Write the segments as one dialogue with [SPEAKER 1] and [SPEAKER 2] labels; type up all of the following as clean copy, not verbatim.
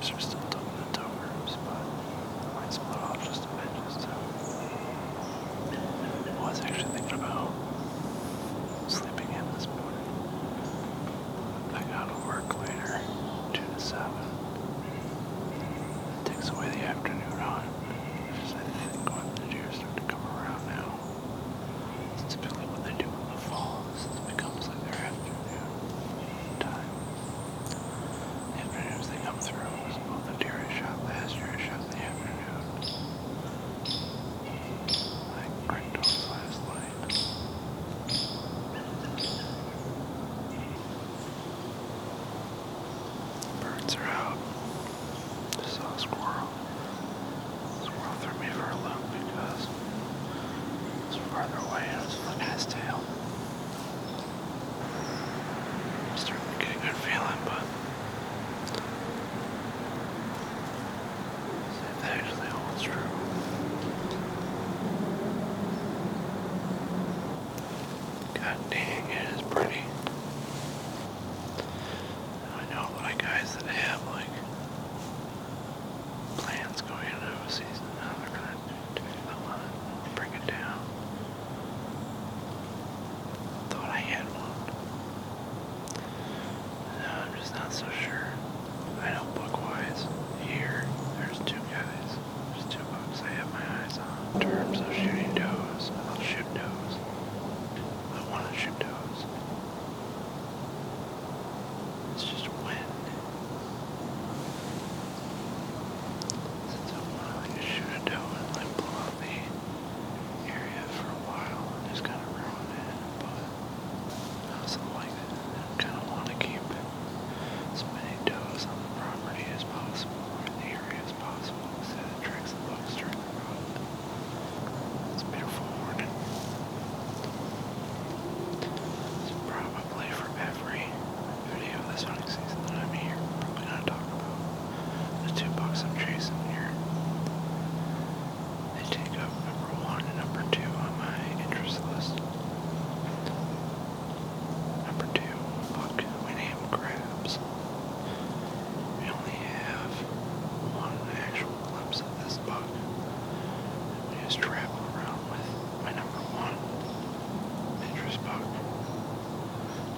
[SPEAKER 1] guys are still doing the tow groups, but I might split off just a bit just to. I was actually thinking about sleeping in this morning. I gotta work later, 2 to 7. It takes away the afternoon on. Because I think when the deer start to come around now, it's typically what they do in the fall. This becomes like their afternoon time. The afternoons they come through. So both the deer I shot last year, I shot in the afternoon. Like great dogs last night. Birds are out. Just saw a squirrel. Squirrel threw me for a loop because it was farther away and it was flicking his tail. I'm starting to get a good feeling, but see if that actually holds true. God dang, it is pretty. I know a lot of guys that have like plans going into a season. Now they're gonna bring it down. Thought I had one. No, I'm just not so sure. I know book-wise, here, there's 2 guys. There's 2 books I have my eyes on. In terms of shooting does, I'll shoot does. I want to shoot does. It's just when. Since I want to like shoot a doe and like blow out the area for a while and just kind of ruin it, but I also like it. I kind of want to keep as many does on the property as possible or in the area as possible so that it attracts the bucks during the rut. It's a beautiful morning. So probably for every video this hunting season that I'm here, I'm probably going to talk about the 2 bucks I'm chasing here. They take up number 1 and number 2 on my interest list. Number 2, buck we name Crabs. We only have 1 actual glimpse of this buck. We just travel around with my number 1 interest buck.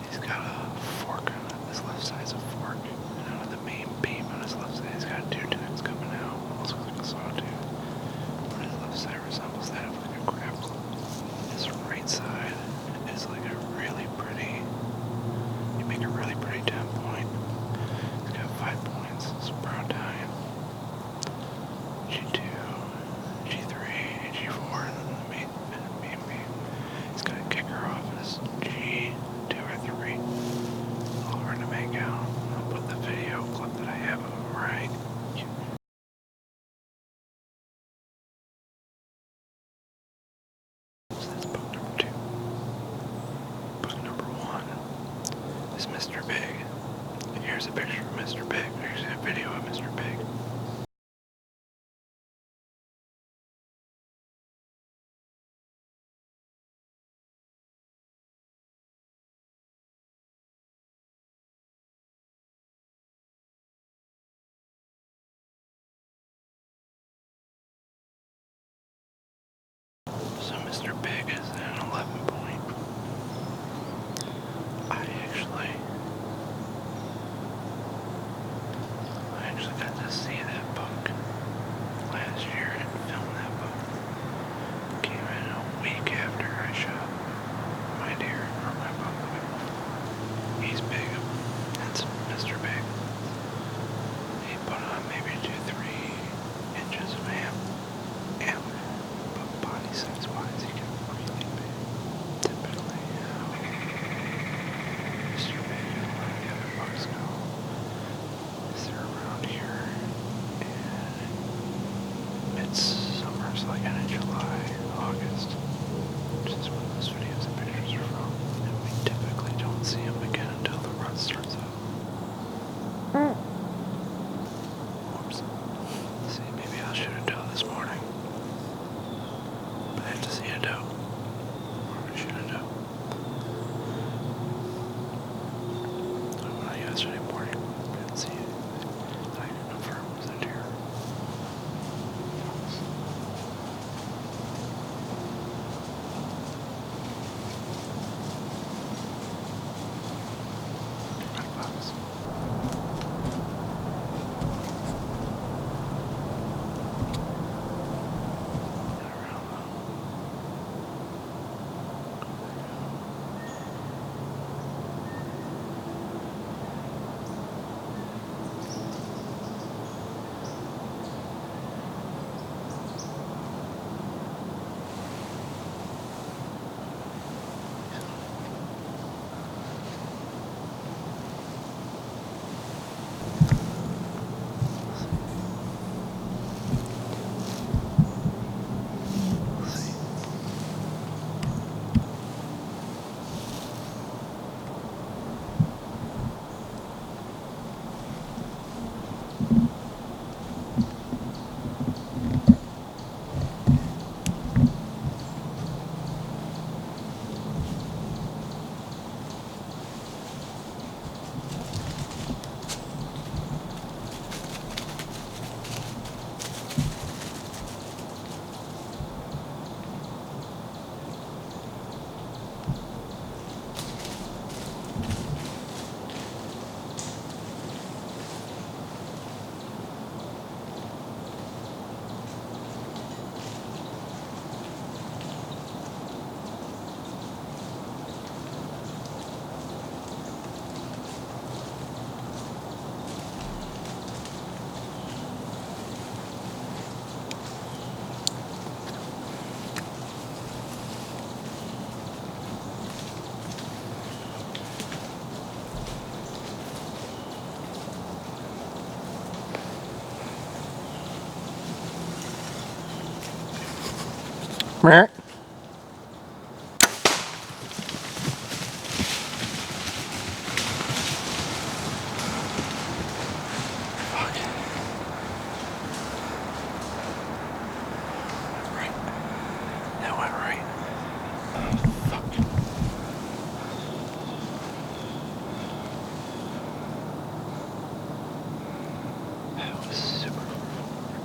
[SPEAKER 1] He's got a fork on his left side's a fork, and out of the main beam on his left side, he's got 2 tacks coming out, almost looks like a sawtooth. But his left side resembles that of like a crab claw. His right side is like a really pretty, you make a really pretty 10 point. He's got 5 points, some brown tine, G2, G3, G4, and then the main beam. He's got a kicker off his G2 or 3. All hard to make out. I'll put the video clip that I have of him right. So that's book number 2. Book number 1 is Mr. Big. And here's a picture of Mr. Big. Here's a video of Mr. Big. So Mr. Big is an 11 point. I actually got to see that book last year and film that book. Came in a week after I shot my deer or my buck. He's big. That's Mr. Big. He put on maybe 2-3 inches of amp, but body size wise, he got really big. Typically, Mr. Big and a lot of the other bucks go is they're around here, and Meh. Fuck. Right. That went right. Fuck. That was super far forward.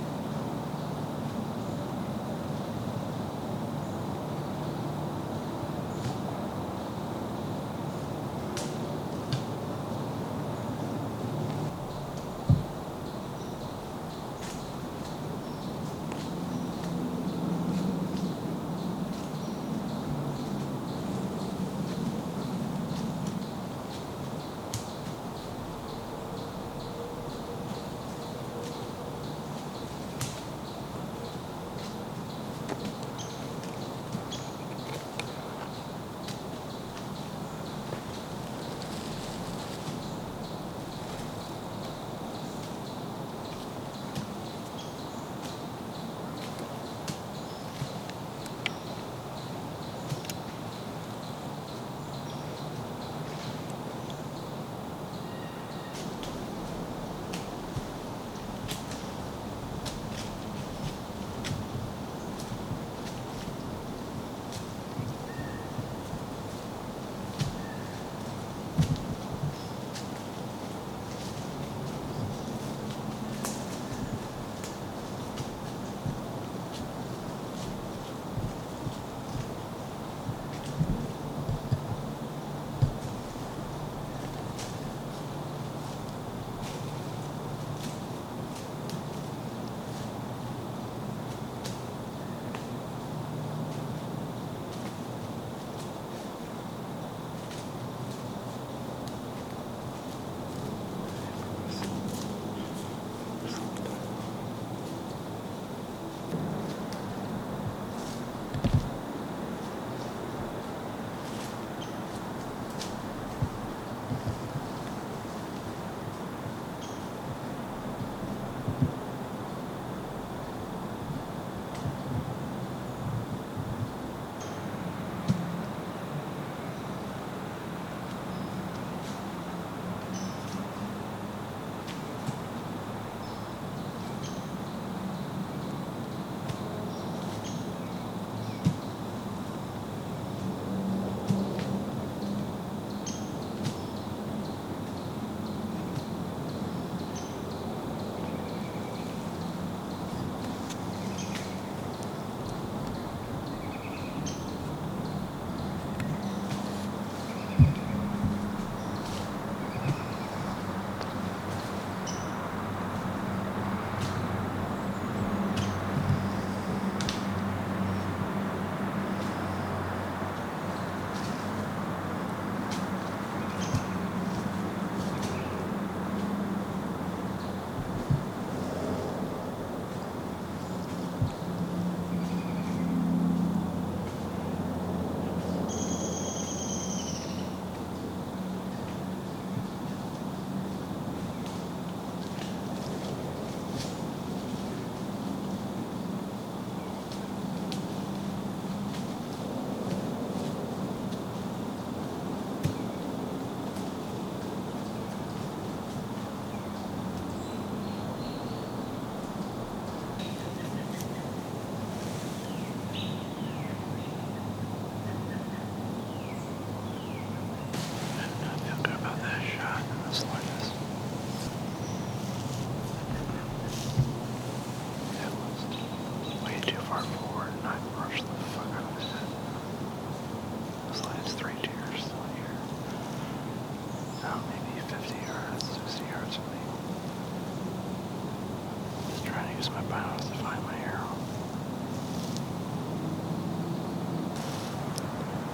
[SPEAKER 1] use my binos to find my arrow.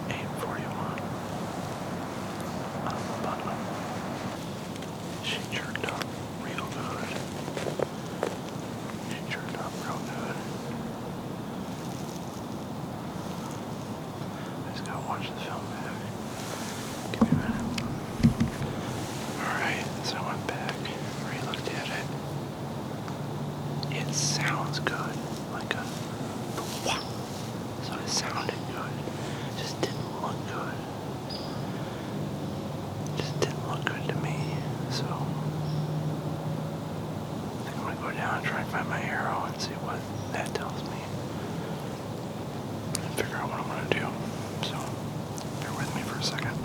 [SPEAKER 1] 8:41 on the button. She jerked up real good. She jerked up real good. I just gotta watch the film back. Give me a minute. Alright, so I went back, re-looked at it. It sounds good, like a wah. So it sounded good, just didn't look good. Just didn't look good to me. So I think I'm gonna go down and try and find my arrow and see what that tells me, and figure out what I'm gonna do. So bear with me for a second.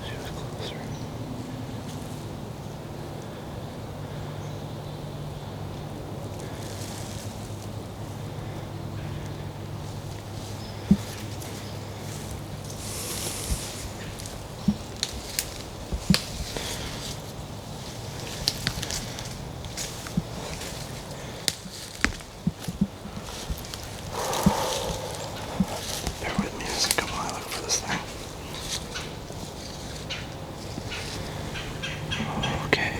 [SPEAKER 1] She was closer. Bear with me a second while I look for this thing. Okay.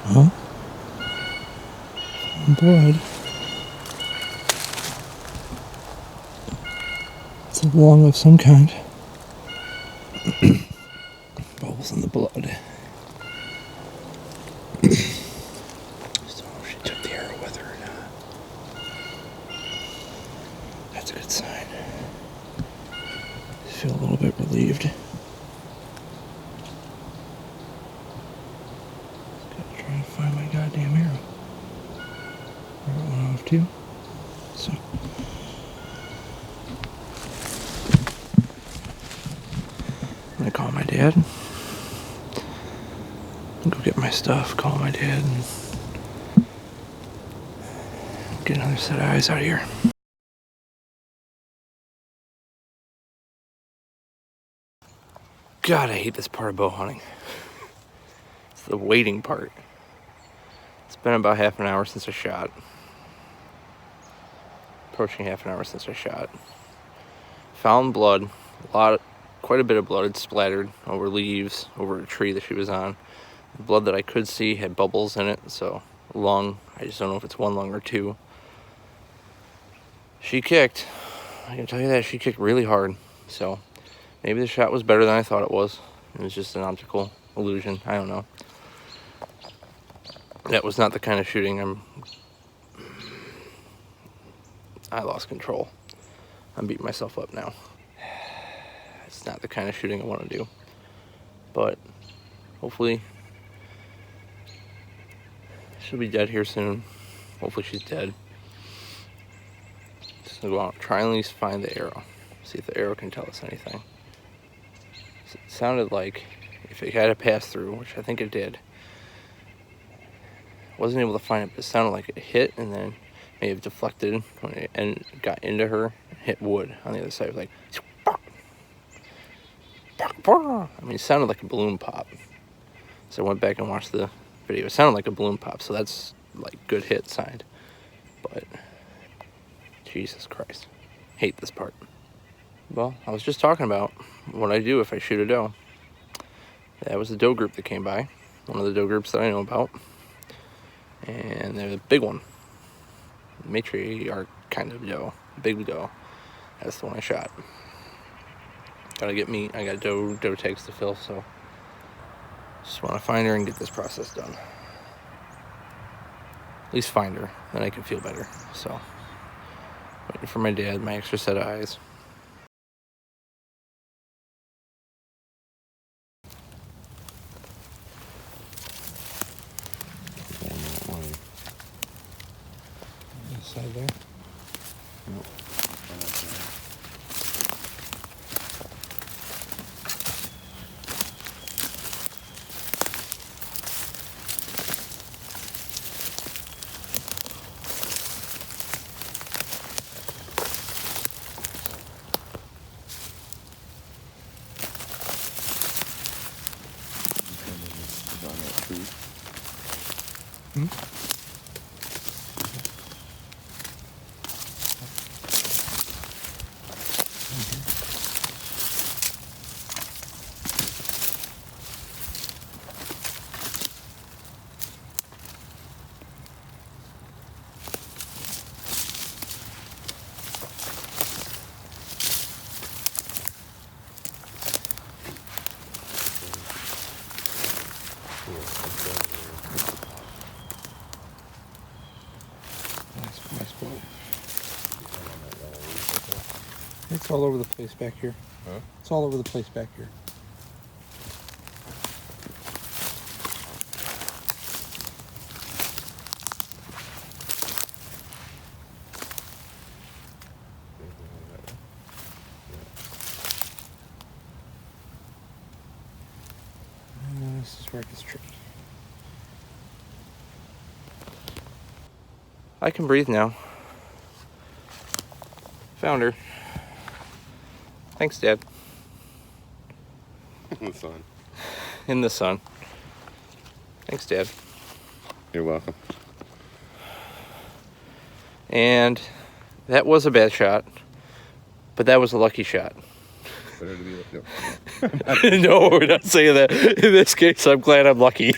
[SPEAKER 1] Well, blood. It's a lung of some kind. Bubbles in the blood. So she took the arrow with her or not. That's a good sign. I feel a little bit relieved. Gotta try and find my goddamn arrow. Where it went off to. So I'm gonna call my dad. Go get my stuff, call my dad, and get another set of eyes out of here. God, I hate this part of bow hunting. It's the waiting part. It's been about half an hour since I shot. Approaching half an hour since I shot. Found blood, quite a bit of blood splattered over leaves, over a tree that she was on. The blood that I could see had bubbles in it, so lung. I just don't know if it's one lung or two. She kicked. I can tell you that she kicked really hard. So maybe the shot was better than I thought it was. It was just an optical illusion. I don't know. That was not the kind of shooting I lost control. I'm beating myself up now. It's not the kind of shooting I want to do. But hopefully she'll be dead here soon. Hopefully she's dead. Just gonna go out, try and at least find the arrow. See if the arrow can tell us anything. It sounded like if it had a pass through, which I think it did. Wasn't able to find it, but it sounded like it hit and then may have deflected when it got into her, hit wood on the other side. It was like, I mean, it sounded like a balloon pop. So I went back and watched the video. It sounded like a balloon pop, so that's like good hit sign. But Jesus Christ, hate this part. Well, I was just talking about what I do if I shoot a doe. That was the doe group that came by, one of the doe groups that I know about, and they're the big one, matriarch kind of doe, big doe. That's the one I shot. Gotta get meat. I got doe tags to fill, so just want to find her and get this process done. At least find her, then I can feel better. So, waiting for my dad, my extra set of eyes. This side there. Nice boat. It's all over the place back here.
[SPEAKER 2] Huh?
[SPEAKER 1] It's all over the place back here. This is where it gets tricky. I can breathe now. Found her. Thanks, Dad.
[SPEAKER 2] In the sun.
[SPEAKER 1] In the sun. Thanks, Dad.
[SPEAKER 2] You're welcome.
[SPEAKER 1] And that was a bad shot, but that was a lucky shot.
[SPEAKER 2] Better to be
[SPEAKER 1] No, we're not saying that. In this case, I'm glad I'm lucky.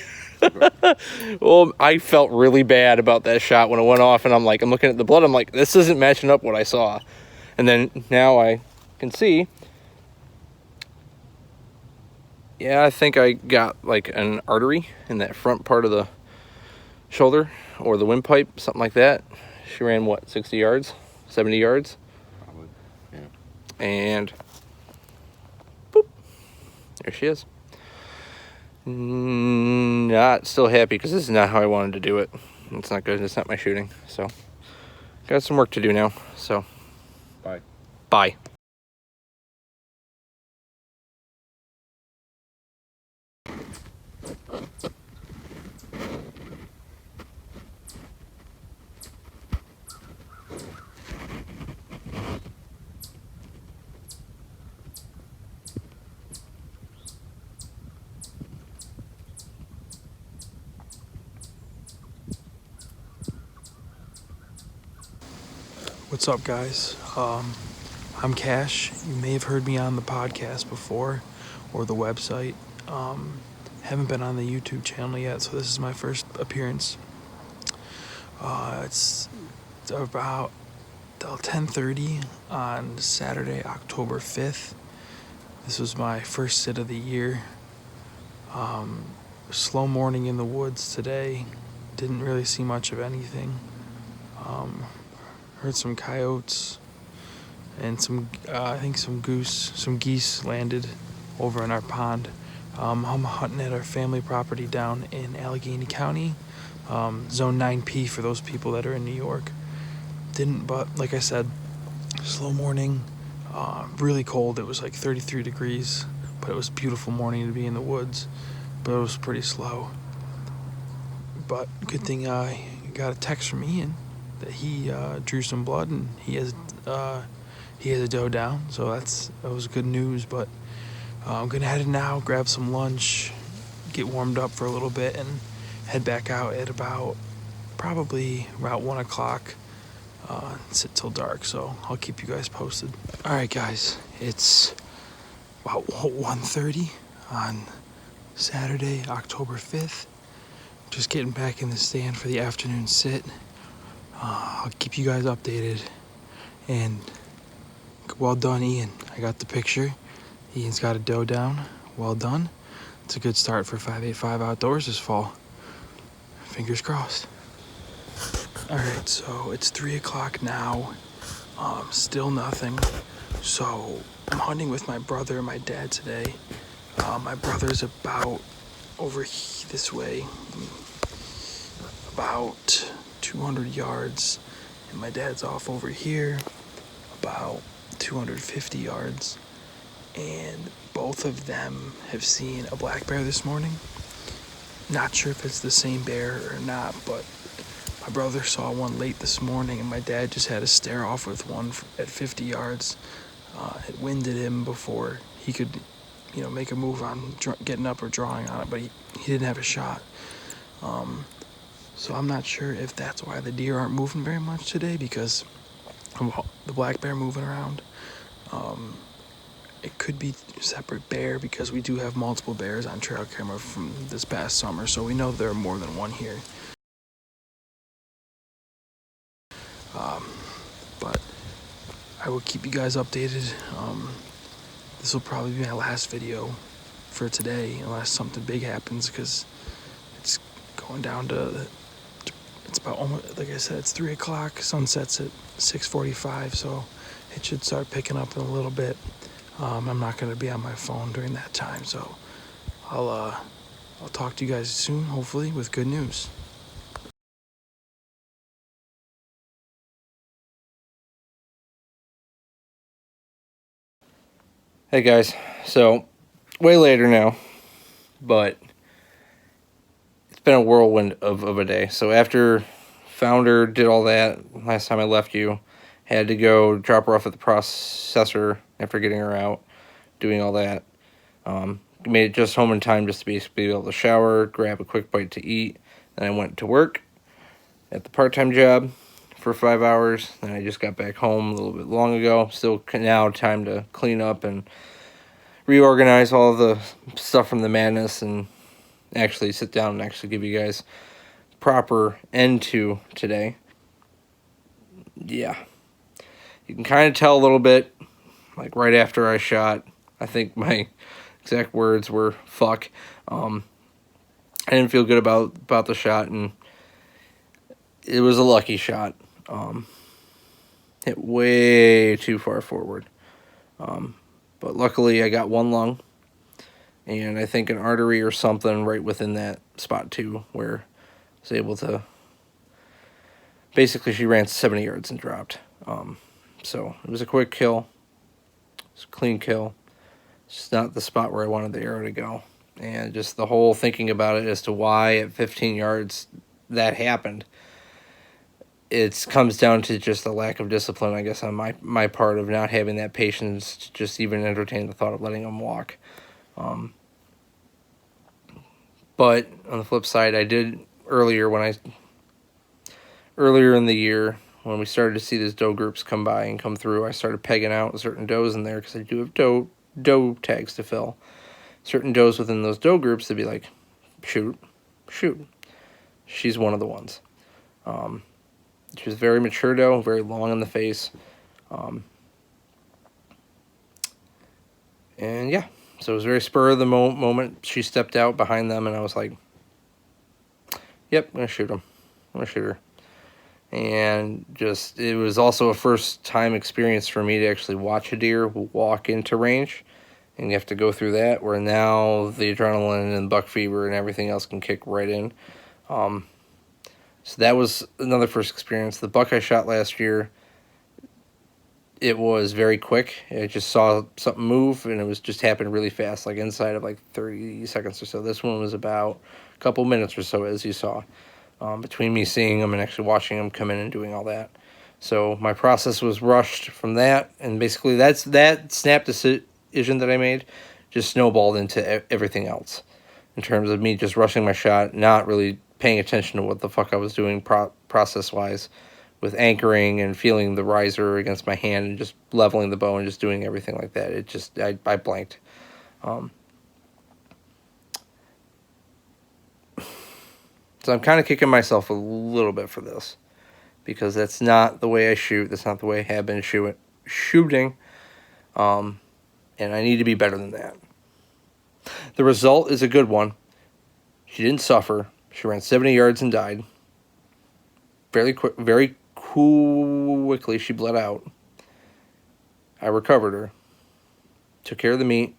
[SPEAKER 1] Well, I felt really bad about that shot when it went off, and I'm looking at the blood. I'm like, this isn't matching up what I saw. And then now I can see. Yeah, I think I got like an artery in that front part of the shoulder or the windpipe, something like that. She ran, 60 yards? 70 yards?
[SPEAKER 2] Probably, yeah.
[SPEAKER 1] And boop, there she is. Not still happy because this is not how I wanted to do it. It's not good. It's not my shooting. So, got some work to do now. So,
[SPEAKER 2] Bye.
[SPEAKER 1] Bye.
[SPEAKER 3] What's up, guys? I'm Cash. You may have heard me on the podcast before or the website. Haven't been on the YouTube channel yet, so this is my first appearance. It's about 10:30 on Saturday, October 5th. This was my first sit of the year. Slow morning in the woods today. Didn't really see much of anything. Heard some coyotes and some geese landed over in our pond. I'm hunting at our family property down in Allegheny County, Zone 9P for those people that are in New York. But like I said, slow morning, really cold. It was like 33 degrees, but it was a beautiful morning to be in the woods, but it was pretty slow. But good thing I got a text from Ian that he drew some blood and he has a doe down, so that was good news. But I'm gonna head in now, grab some lunch, get warmed up for a little bit, and head back out at probably about 1 o'clock. Sit till dark, so I'll keep you guys posted. All right, guys, it's about 1:30 on Saturday, October 5th. Just getting back in the stand for the afternoon sit. I'll keep you guys updated. And well done, Ian. I got the picture. Ian's got a doe down. Well done. It's a good start for 585 Outdoors this fall. Fingers crossed. All right, so it's 3 o'clock now. Still nothing. So I'm hunting with my brother and my dad today. My brother's about over this way, about 200 yards, and my dad's off over here. about 250 yards, and both of them have seen a black bear this morning. Not sure if it's the same bear or not, but my brother saw one late this morning, and my dad just had to stare off with one at 50 yards. It winded him before he could, make a move on getting up or drawing on it, but he didn't have a shot. So I'm not sure if that's why the deer aren't moving very much today, because of the black bear moving around. It could be separate bear, because we do have multiple bears on trail camera from this past summer, so we know there are more than one here. But I will keep you guys updated. This will probably be my last video for today, unless something big happens, because it's going down to, it's about almost, like I said, it's 3 o'clock, sunset's at 6:45, so it should start picking up in a little bit. I'm not going to be on my phone during that time, so I'll talk to you guys soon, hopefully with good news.
[SPEAKER 4] Hey guys, so way later now, but it's been a whirlwind of a day. So after Founder did all that, last time I left you, had to go drop her off at the processor after getting her out, doing all that. Made it just home in time just to be able to shower, grab a quick bite to eat. Then I went to work at the part-time job for 5 hours. Then I just got back home a little bit long ago. Still now time to clean up and reorganize all the stuff from the madness and actually sit down and actually give you guys proper end to today. Yeah. You can kind of tell a little bit, like right after I shot, I think my exact words were, fuck. I didn't feel good about the shot, and it was a lucky shot. Hit way too far forward. But luckily I got one lung, and I think an artery or something right within that spot too, where I was able to, basically she ran 70 yards and dropped. So it was a quick kill. It's a clean kill. It's just not the spot where I wanted the arrow to go. And just the whole thinking about it as to why at 15 yards that happened, it comes down to just a lack of discipline, I guess, on my part, of not having that patience to just even entertain the thought of letting them walk. But on the flip side, I did earlier in the year, when we started to see these doe groups come by and come through, I started pegging out certain does in there, because I do have doe tags to fill. Certain does within those doe groups to be like, shoot. She's one of the ones. She was very mature doe, very long in the face. And yeah, so it was very spur of the moment. She stepped out behind them, and I was like, yep, I'm going to shoot him. I'm going to shoot her. And just, it was also a first time experience for me to actually watch a deer walk into range. And you have to go through that, where now the adrenaline and buck fever and everything else can kick right in. So that was another first experience. The buck I shot last year, it was very quick. I just saw something move, and it was just happened really fast, like inside of like 30 seconds or so. This one was about a couple minutes or so, as you saw, between me seeing him and actually watching him come in and doing all that. So my process was rushed from that, and basically that snap decision that I made just snowballed into everything else, in terms of me just rushing my shot, not really paying attention to what the fuck I was doing process-wise, with anchoring and feeling the riser against my hand and just leveling the bow and just doing everything like that. It just, I blanked. So I'm kind of kicking myself a little bit for this, because that's not the way I shoot. That's not the way I have been shooting. And I need to be better than that. The result is a good one. She didn't suffer. She ran 70 yards and died. Very quickly, she bled out. I recovered her. Took care of the meat.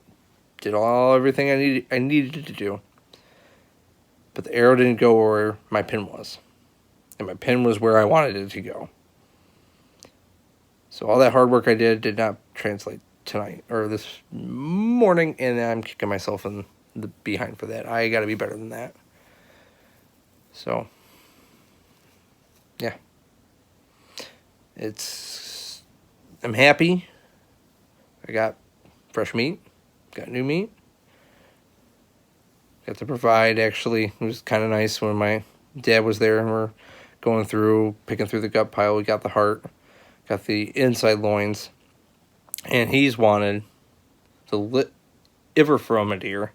[SPEAKER 4] Did everything I needed to do. But the arrow didn't go where my pin was. And my pin was where I wanted it to go. So all that hard work I did not translate tonight or this morning, and I'm kicking myself in the behind for that. I got to be better than that. So, yeah. I'm happy. I got fresh meat, got new meat. Got to provide, actually. It was kind of nice when my dad was there and we're going through, picking through the gut pile. We got the heart, got the inside loins, and he's wanted the liver from a deer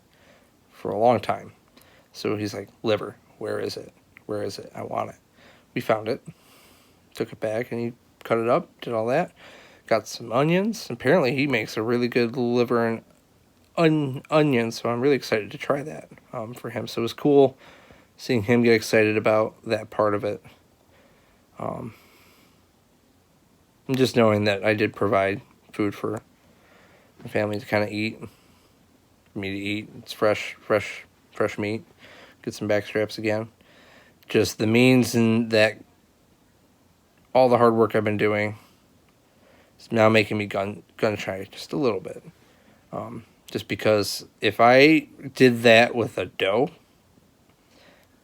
[SPEAKER 4] for a long time. So he's like, liver, where is it? Where is it? I want it. We found it, took it back, and he cut it up, did all that. Got some onions. Apparently he makes a really good liver and onion, so I'm really excited to try that for him. So it was cool seeing him get excited about that part of it. And just knowing that I did provide food for my family to kind of eat, for me to eat. It's fresh meat. Get some back straps again. Just the means and that all the hard work I've been doing is now making me gun shy just a little bit. Just because if I did that with a doe,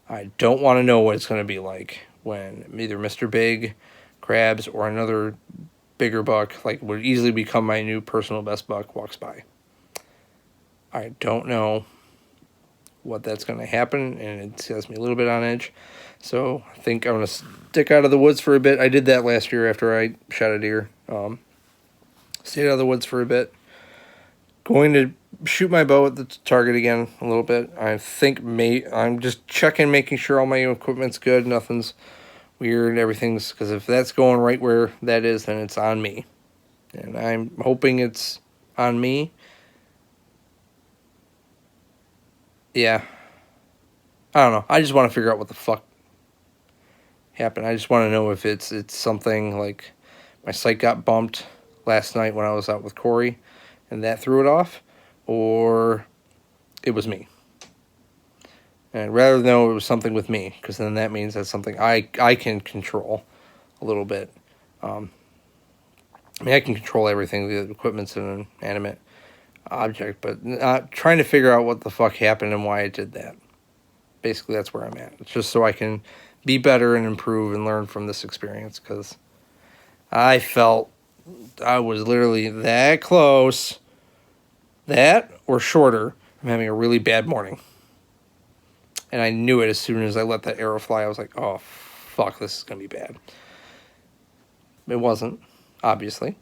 [SPEAKER 4] I don't want to know what it's going to be like when either Mr. Big, Crabs, or another bigger buck, like would easily become my new personal best buck, walks by. I don't know what that's going to happen, and it has me a little bit on edge. So I think I'm going to stick out of the woods for a bit. I did that last year after I shot a deer. Stayed out of the woods for a bit. Going to shoot my bow at the target again a little bit. I think I'm just checking, making sure all my equipment's good, nothing's weird, everything's, because if that's going right where that is, then it's on me. And I'm hoping it's on me. Yeah. I don't know. I just want to figure out what the fuck happened. I just want to know if it's something like my sight got bumped last night when I was out with Corey, and that threw it off, or it was me. And I'd rather know it was something with me, because then that means that's something I can control a little bit. I mean, I can control everything. The equipment's an inanimate object, but trying to figure out what the fuck happened and why it did that. Basically, that's where I'm at. It's just so I can be better and improve and learn from this experience, because I felt I was literally that close, that or shorter, from having a really bad morning. And I knew it as soon as I let that arrow fly. I was like, oh, fuck, this is going to be bad. It wasn't, obviously.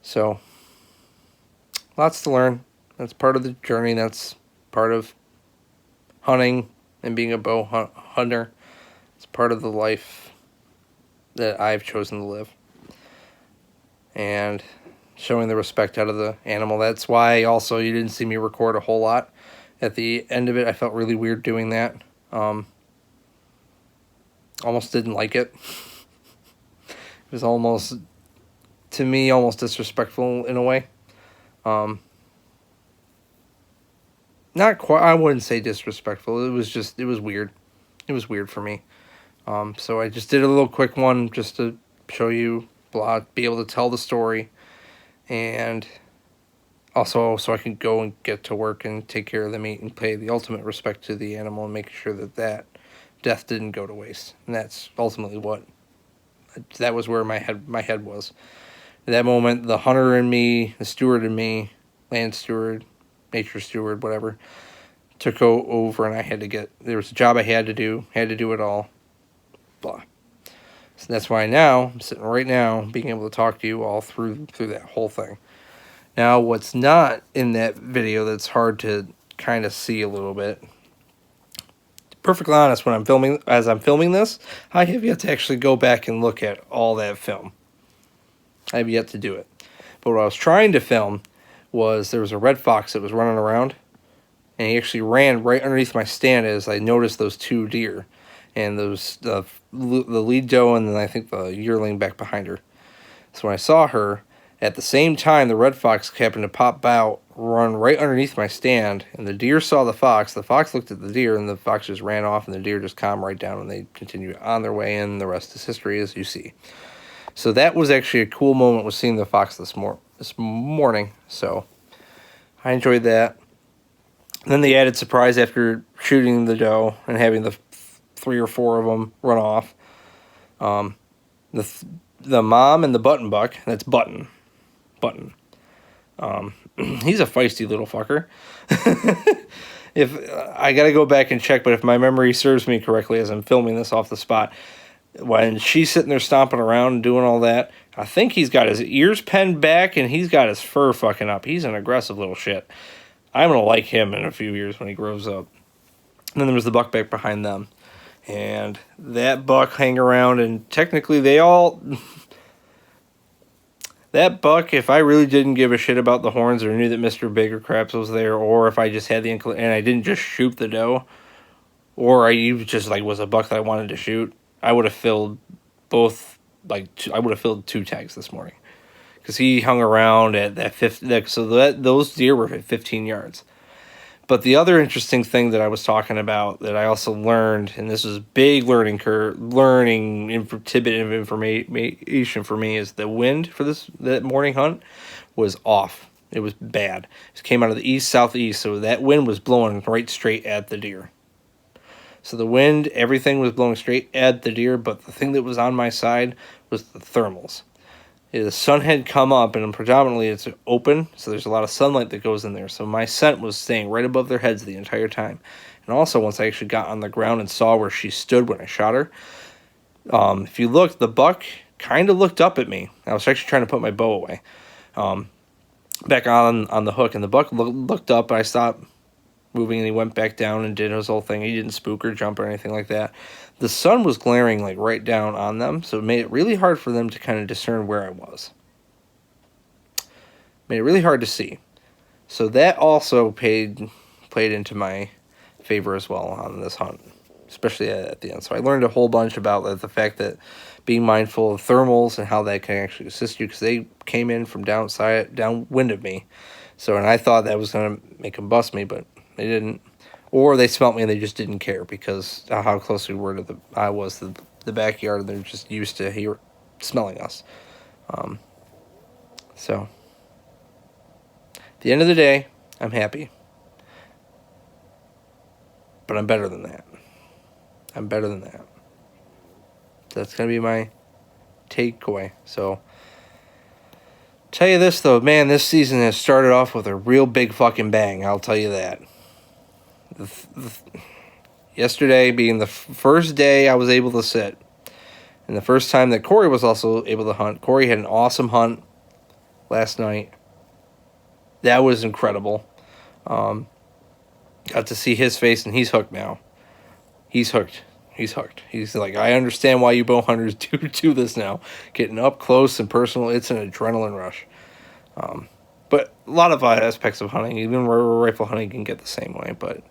[SPEAKER 4] So, lots to learn. That's part of the journey. That's part of hunting and being a bow hunter. It's part of the life that I've chosen to live. And showing the respect out of the animal. That's why also you didn't see me record a whole lot. At the end of it, I felt really weird doing that. Almost didn't like it. It was almost, to me, almost disrespectful in a way. Not quite, I wouldn't say disrespectful. It was weird. It was weird for me. So I just did a little quick one just to show you, be able to tell the story, and also so I can go and get to work and take care of the meat and pay the ultimate respect to the animal and make sure that death didn't go to waste. And that's ultimately that was where my head was. At that moment, the hunter in me, the steward in me, land steward, nature steward, whatever, took over, and there was a job I had to do it all, blah. So that's why now, I'm sitting right now, being able to talk to you all through that whole thing. Now, what's not in that video that's hard to kind of see a little bit, perfectly honest, as I'm filming this, I have yet to actually go back and look at all that film. I have yet to do it. But what I was trying to film was there was a red fox that was running around, and he actually ran right underneath my stand as I noticed those two deer, and the lead doe, and then I think the yearling back behind her. So when I saw her, at the same time, the red fox happened to pop out, run right underneath my stand, and the deer saw the fox. The fox looked at the deer, and the fox just ran off, and the deer just calmed right down, and they continued on their way, and the rest is history, as you see. So that was actually a cool moment with seeing the fox this morning. So I enjoyed that. And then the added surprise after shooting the doe and having the 3 or 4 of them run off. The mom and the button buck, that's Button. He's a feisty little fucker. If I got to go back and check, but if my memory serves me correctly as I'm filming this off the spot, when she's sitting there stomping around and doing all that, I think he's got his ears pinned back and he's got his fur fucking up. He's an aggressive little shit. I'm going to like him in a few years when he grows up. And then there was the buck back behind them. And that buck hang around, and technically they all... That buck, if I really didn't give a shit about the horns or knew that Mr. Bigger Craps was there, or if I just had the and I didn't just shoot the doe, or I just like was a buck that I wanted to shoot, I would have filled both, I would have filled 2 tags this morning. Because he hung around at that those deer were at 15 yards. But the other interesting thing that I was talking about that I also learned, and this was big learning tidbit of information for me, is the wind for that morning hunt was off. It was bad. It came out of the east-southeast, so that wind was blowing right straight at the deer. So the wind, everything was blowing straight at the deer, but the thing that was on my side was the thermals. The sun had come up, and predominantly it's open, so there's a lot of sunlight that goes in there. So my scent was staying right above their heads the entire time. And also, once I actually got on the ground and saw where she stood when I shot her, if you look, the buck kind of looked up at me. I was actually trying to put my bow away, back on the hook, and the buck looked up, and I stopped moving, and he went back down and did his whole thing. He didn't spook or jump or anything like that. The sun was glaring like right down on them, so it made it really hard for them to kind of discern where I was. Made it really hard to see. So that also played into my favor as well on this hunt, especially at the end. So I learned a whole bunch about the fact that being mindful of thermals and how that can actually assist you, because they came in from downwind of me. So, and I thought that was going to make them bust me, but they didn't. Or they smelt me and they just didn't care because how close we were to the backyard, and they're just used to smelling us. So, at the end of the day, I'm happy. But I'm better than that. That's going to be my takeaway. So, tell you this though, man, this season has started off with a real big fucking bang. I'll tell you that. Yesterday being the first day I was able to sit, and the first time that Corey was also able to hunt. Corey had an awesome hunt last night. That was incredible. Got to see his face, and he's hooked now. He's hooked. He's like, I understand why you bow hunters do this now. Getting up close and personal, it's an adrenaline rush. But a lot of aspects of hunting, even rifle hunting, can get the same way. But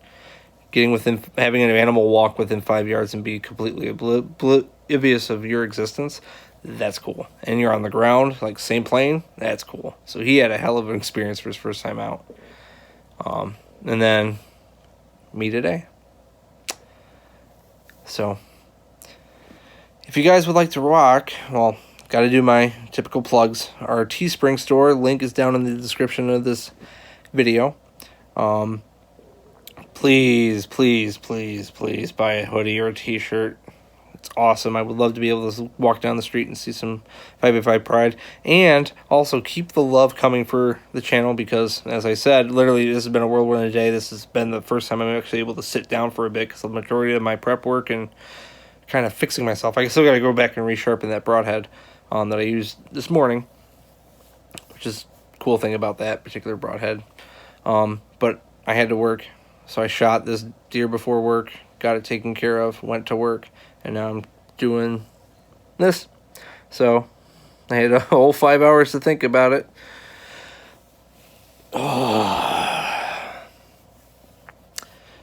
[SPEAKER 4] getting within, having an animal walk within 5 yards and be completely oblivious of your existence, that's cool. And you're on the ground, like same plane, that's cool. So he had a hell of an experience for his first time out. And then me today. So if you guys would like to rock, well, got to do my typical plugs. Our Teespring store, link is down in the description of this video. Please buy a hoodie or a t-shirt. It's awesome. I would love to be able to walk down the street and see some 5x5 pride. And also keep the love coming for the channel, because, as I said, literally this has been a whirlwind of a day. This has been the first time I'm actually able to sit down for a bit, because the majority of my prep work and kind of fixing myself, I still got to go back and resharpen that broadhead that I used this morning, which is a cool thing about that particular broadhead. But I had to work, so I shot this deer before work, got it taken care of, went to work, and now I'm doing this. So I had a whole 5 hours to think about it.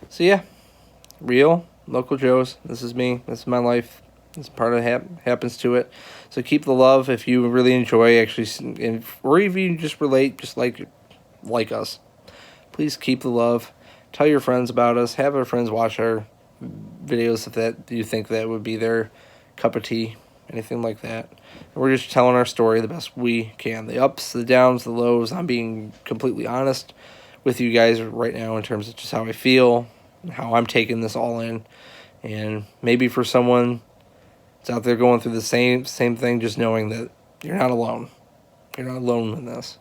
[SPEAKER 4] So yeah, real local Joes. This is me. This is my life. This part of happens to it. So keep the love if you really enjoy actually, or if you just relate, just like us. Please keep the love. Tell your friends about us. Have our friends watch our videos if that you think that would be their cup of tea. anything like that. We're just telling our story the best we can. The ups, the downs, the lows. I'm being completely honest with you guys right now in terms of just how I feel, how I'm taking this all in. And maybe for someone that's out there going through the same thing, just knowing that you're not alone. You're not alone in this.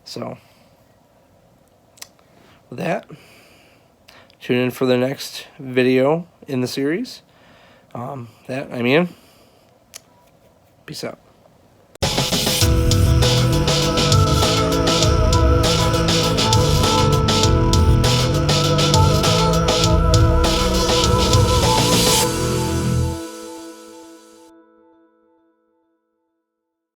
[SPEAKER 4] So, with that, tune in for the next video in the series. I'm Ian. Peace out.